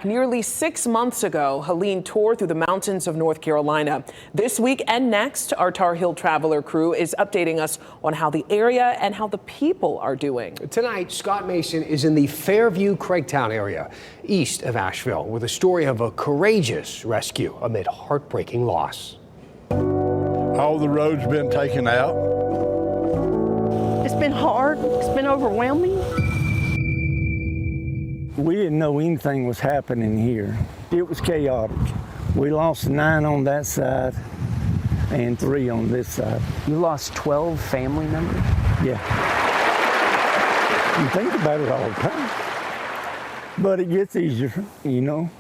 Nearly 6 months ago, Helene tore through the mountains of North Carolina. This week and next, our Tar Heel Traveler crew is updating us on how the area and how the people are doing. Tonight, Scott Mason is in the Fairview-Craigtown area, east of Asheville, with a story of a courageous rescue amid heartbreaking loss. All the roads been taken out. It's been hard. It's been overwhelming. We didn't know anything was happening here. It was chaotic. We lost 9 on that side and 3 on this side. You lost 12 family members? Yeah. You think about it all the time. But it gets easier, you know.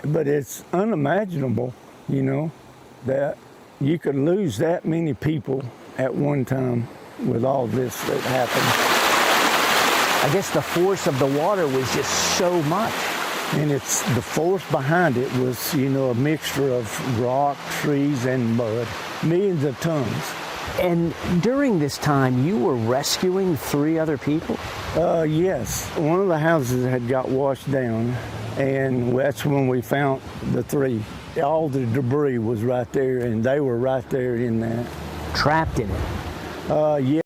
But it's unimaginable, you know, that you could lose that many people at one time with all this that happened. I guess the force of the water was just so much. And it's the force behind it was, you know, a mixture of rock, trees, and mud. Millions of tons. And during this time, you were rescuing 3 other people? Yes. One of the houses had got washed down, and that's when we found the 3. All the debris was right there, and they were right there in that. Trapped in it?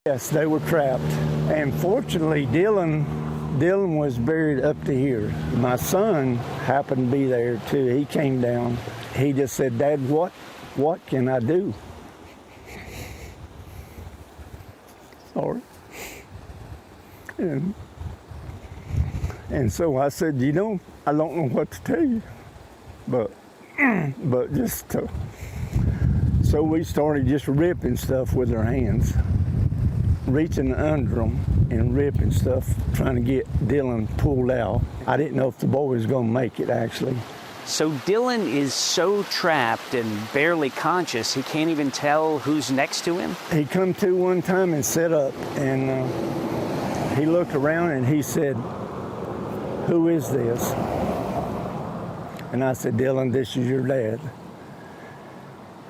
Yes, they were trapped. And fortunately, Dylan was buried up to here. My son happened to be there too. He came down. He just said, "Dad, what can I do?" Sorry. And so I said, you know, I don't know what to tell you, but just to. So we started just ripping stuff with our hands, reaching under them and ripping stuff, trying to get Dylan pulled out. I didn't know if the boy was going to make it, actually. So Dylan is so trapped and barely conscious, he can't even tell who's next to him? He come to one time and sat up, and he looked around and he said, "Who is this?" And I said, "Dylan, this is your dad."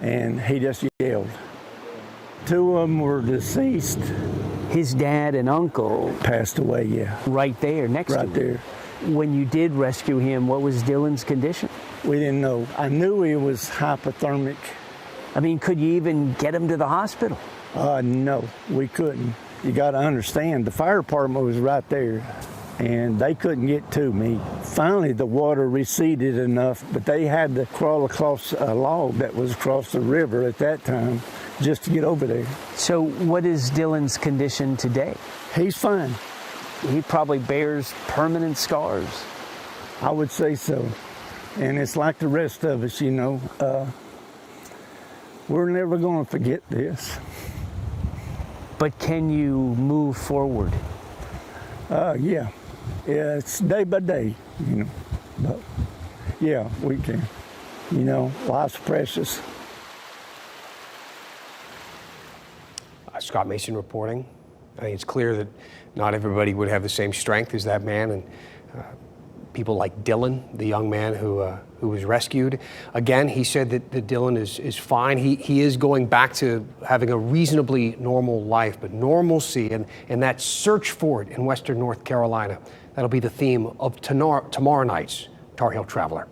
And he just yelled. 2 of them were deceased. His dad and uncle Passed away, yeah. right there next to him. Right there. When you did rescue him, what was Dylan's condition? We didn't know. I knew he was hypothermic. I mean, could you even get him to the hospital? No, we couldn't. You got to understand, the fire department was right there, and they couldn't get to me. Finally, the water receded enough, but they had to crawl across a log that was across the river at that time just to get over there. So what is Dylan's condition today? He's fine. He probably bears permanent scars. I would say so. And it's like the rest of us, you know. We're never going to forget this. But can you move forward? Yeah. Yeah, it's day by day, you know. But yeah, we can. You know, life's precious. Scott Mason reporting. I think it's clear that not everybody would have the same strength as that man, and people like Dylan, the young man who was rescued. Again, he said that Dylan is fine. He is going back to having a reasonably normal life, but normalcy and that search for it in western North Carolina, that'll be the theme of tomorrow night's Tar Heel Traveler.